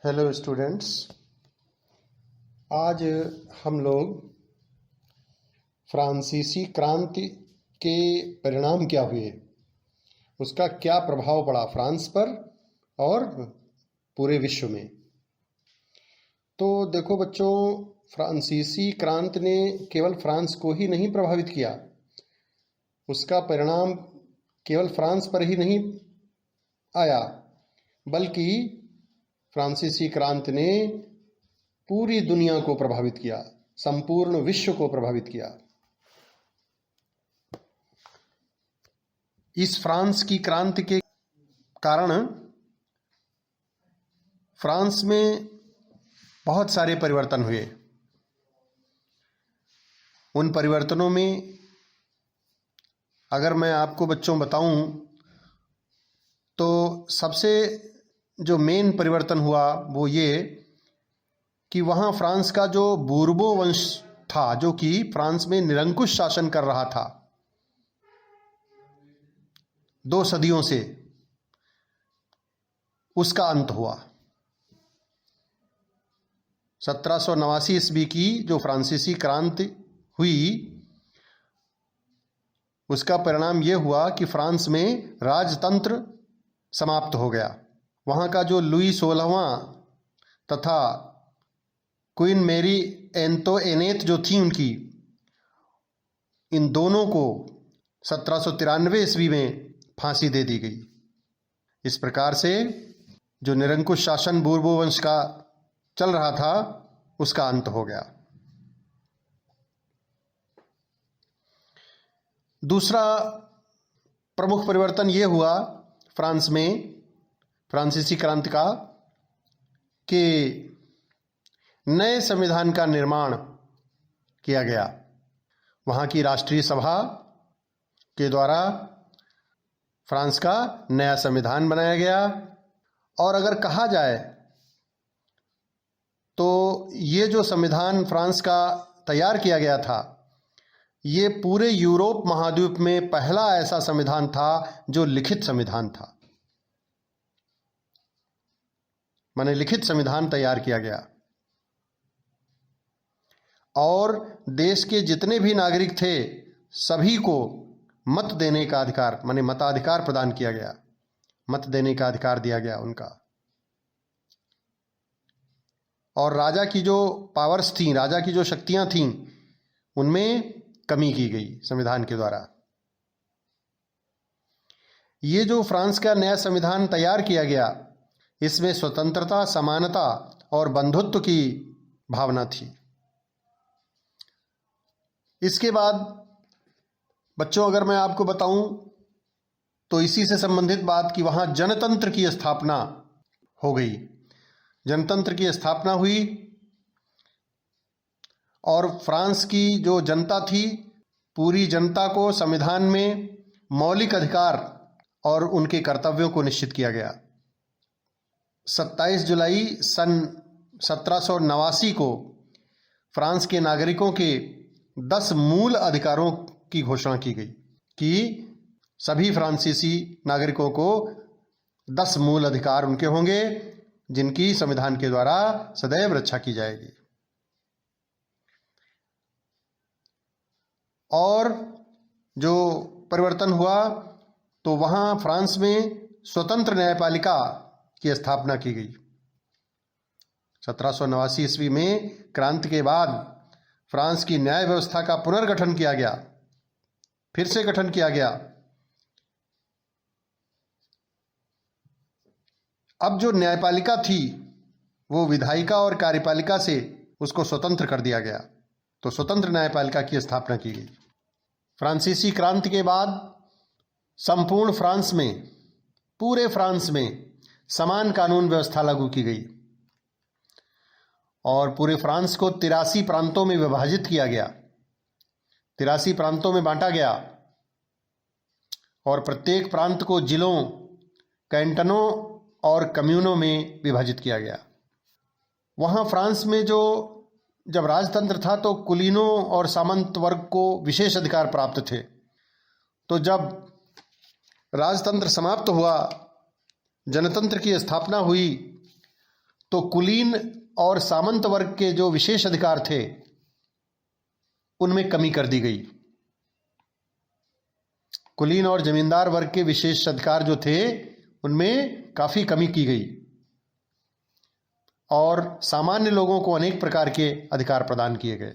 Hello students. आज हम लोग फ्रांसीसी क्रांति के परिणाम क्या हुए, उसका क्या प्रभाव पड़ा फ्रांस पर और पूरे विश्व में। तो देखो बच्चों, फ्रांसीसी क्रांति ने केवल फ्रांस को ही नहीं प्रभावित किया, उसका परिणाम केवल फ्रांस पर ही नहीं आया, बल्कि फ्रांसीसी क्रांति ने पूरी दुनिया को प्रभावित किया, संपूर्ण विश्व को प्रभावित किया। इस फ्रांस की क्रांति के कारण फ्रांस में बहुत सारे परिवर्तन हुए। उन परिवर्तनों में अगर मैं आपको बच्चों बताऊं तो सबसे जो मेन परिवर्तन हुआ वो ये कि वहाँ फ्रांस का जो बूर्बो वंश था, जो कि फ्रांस में निरंकुश शासन कर रहा था 2 सदियों से, उसका अंत हुआ। 1789 ईस्वी की जो फ्रांसीसी क्रांति हुई, उसका परिणाम ये हुआ कि फ्रांस में राजतंत्र समाप्त हो गया। वहाँ का जो लुई 16वां तथा क्वीन मेरी एंटोइनेट जो थी उनकी, इन दोनों को 1793 ईस्वी में फांसी दे दी गई। इस प्रकार से जो निरंकुश शासन बूर्बो वंश का चल रहा था, उसका अंत हो गया। दूसरा प्रमुख परिवर्तन ये हुआ फ्रांस में फ्रांसीसी क्रांति का कि नए संविधान का निर्माण किया गया। वहाँ की राष्ट्रीय सभा के द्वारा फ्रांस का नया संविधान बनाया गया। और अगर कहा जाए तो ये जो संविधान फ्रांस का तैयार किया गया था, ये पूरे यूरोप महाद्वीप में पहला ऐसा संविधान था जो लिखित संविधान था, माने लिखित संविधान तैयार किया गया। और देश के जितने भी नागरिक थे सभी को मत देने का अधिकार, माने मताधिकार प्रदान किया गया, मत देने का अधिकार दिया गया उनका। और राजा की जो पावर्स थी, राजा की जो शक्तियां थीं, उनमें कमी की गई संविधान के द्वारा। ये जो फ्रांस का नया संविधान तैयार किया गया, इसमें स्वतंत्रता, समानता और बंधुत्व की भावना थी। इसके बाद बच्चों अगर मैं आपको बताऊं तो इसी से संबंधित बात कि वहां जनतंत्र की स्थापना हो गई। जनतंत्र की स्थापना हुई और फ्रांस की जो जनता थी, पूरी जनता को संविधान में मौलिक अधिकार और उनके कर्तव्यों को निश्चित किया गया। 27 जुलाई सन 1789 को फ्रांस के नागरिकों के 10 मूल अधिकारों की घोषणा की गई कि सभी फ्रांसीसी नागरिकों को 10 मूल अधिकार उनके होंगे, जिनकी संविधान के द्वारा सदैव रक्षा की जाएगी। और जो परिवर्तन हुआ तो वहाँ फ्रांस में स्वतंत्र न्यायपालिका की स्थापना की गई। 1789 ईस्वी में क्रांति के बाद फ्रांस की न्याय व्यवस्था का पुनर्गठन किया गया, फिर से गठन किया गया। अब जो न्यायपालिका थी वो विधायिका और कार्यपालिका से उसको स्वतंत्र कर दिया गया, तो स्वतंत्र न्यायपालिका की स्थापना की गई। फ्रांसीसी क्रांति के बाद संपूर्ण फ्रांस में, पूरे फ्रांस में समान कानून व्यवस्था लागू की गई और पूरे फ्रांस को 83 प्रांतों में विभाजित किया गया, 83 प्रांतों में बांटा गया और प्रत्येक प्रांत को जिलों, कैंटनों और कम्यूनों में विभाजित किया गया। वहाँ फ्रांस में जो जब राजतंत्र था तो कुलीनों और सामंत वर्ग को विशेष अधिकार प्राप्त थे। तो जब राजतंत्र समाप्त हुआ, जनतंत्र की स्थापना हुई, तो कुलीन और सामंत वर्ग के जो विशेष अधिकार थे उनमें कमी कर दी गई। कुलीन और जमींदार वर्ग के विशेष अधिकार जो थे उनमें काफी कमी की गई और सामान्य लोगों को अनेक प्रकार के अधिकार प्रदान किए गए।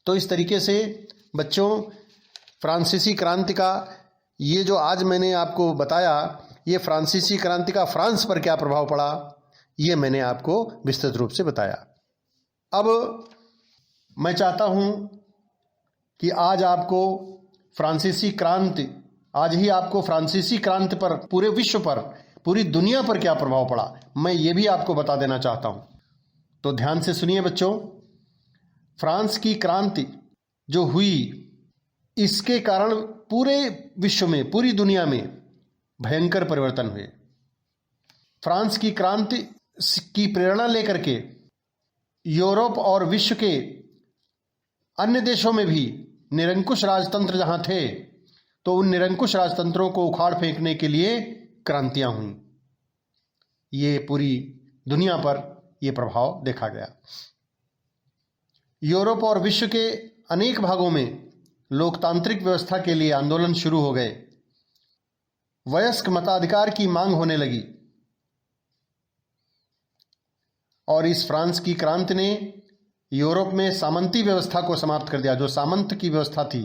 तो इस तरीके से बच्चों, फ्रांसीसी क्रांति का ये जो आज मैंने आपको बताया, ये फ्रांसीसी क्रांति का फ्रांस पर क्या प्रभाव पड़ा, ये मैंने आपको विस्तृत रूप से बताया। अब मैं चाहता हूं कि आज ही आपको फ्रांसीसी क्रांति पर, पूरे विश्व पर, पूरी दुनिया पर क्या प्रभाव पड़ा, मैं ये भी आपको बता देना चाहता हूं। तो ध्यान से सुनिए बच्चों। फ्रांस की क्रांति जो हुई, इसके कारण पूरे विश्व में, पूरी दुनिया में भयंकर परिवर्तन हुए। फ्रांस की क्रांति की प्रेरणा लेकर के यूरोप और विश्व के अन्य देशों में भी निरंकुश राजतंत्र जहां थे, तो उन निरंकुश राजतंत्रों को उखाड़ फेंकने के लिए क्रांतियां हुई। ये पूरी दुनिया पर यह प्रभाव देखा गया। यूरोप और विश्व के अनेक भागों में लोकतांत्रिक व्यवस्था के लिए आंदोलन शुरू हो गए। वयस्क मताधिकार की मांग होने लगी और इस फ्रांस की क्रांति ने यूरोप में सामंती व्यवस्था को समाप्त कर दिया। जो सामंत की व्यवस्था थी,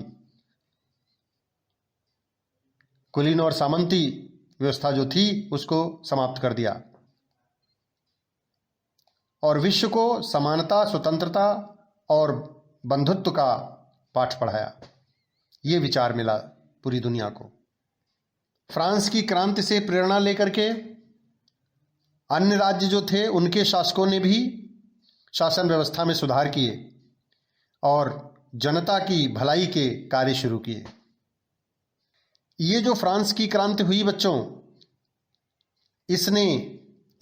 कुलीन और सामंती व्यवस्था जो थी, उसको समाप्त कर दिया और विश्व को समानता, स्वतंत्रता और बंधुत्व का पाठ पढ़ाया। ये विचार मिला पूरी दुनिया को। फ्रांस की क्रांति से प्रेरणा लेकर के अन्य राज्य जो थे, उनके शासकों ने भी शासन व्यवस्था में सुधार किए और जनता की भलाई के कार्य शुरू किए। ये जो फ्रांस की क्रांति हुई बच्चों, इसने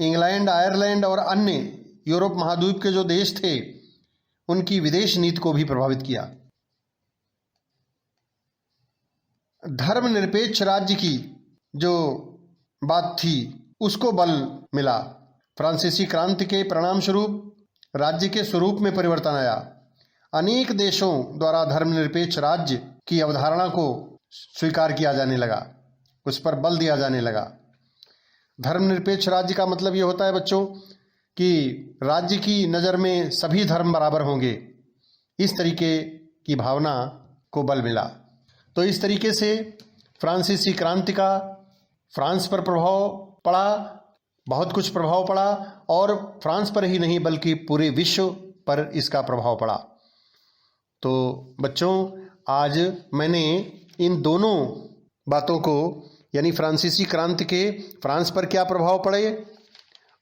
इंग्लैंड, आयरलैंड और अन्य यूरोप महाद्वीप के जो देश थे, उनकी विदेश नीति को भी प्रभावित किया। धर्मनिरपेक्ष राज्य की जो बात थी, उसको बल मिला। फ्रांसीसी क्रांति के परिणाम स्वरूप राज्य के स्वरूप में परिवर्तन आया। अनेक देशों द्वारा धर्मनिरपेक्ष राज्य की अवधारणा को स्वीकार किया जाने लगा, उस पर बल दिया जाने लगा। धर्मनिरपेक्ष राज्य का मतलब ये होता है बच्चों कि राज्य की नज़र में सभी धर्म बराबर होंगे। इस तरीके की भावना को बल मिला। तो इस तरीके से फ्रांसीसी क्रांति का फ्रांस पर प्रभाव पड़ा, बहुत कुछ प्रभाव पड़ा और फ्रांस पर ही नहीं बल्कि पूरे विश्व पर इसका प्रभाव पड़ा। तो बच्चों, आज मैंने इन दोनों बातों को, यानी फ्रांसीसी क्रांति के फ्रांस पर क्या प्रभाव पड़े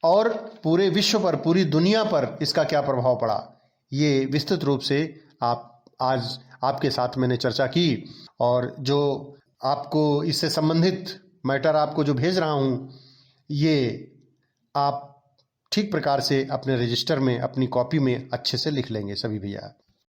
और पूरे विश्व पर, पूरी दुनिया पर इसका क्या प्रभाव पड़ा, ये विस्तृत रूप से आज आपके साथ मैंने चर्चा की। और जो आपको इससे संबंधित मैटर आपको जो भेज रहा हूँ, ये आप ठीक प्रकार से अपने रजिस्टर में, अपनी कॉपी में अच्छे से लिख लेंगे सभी भैया।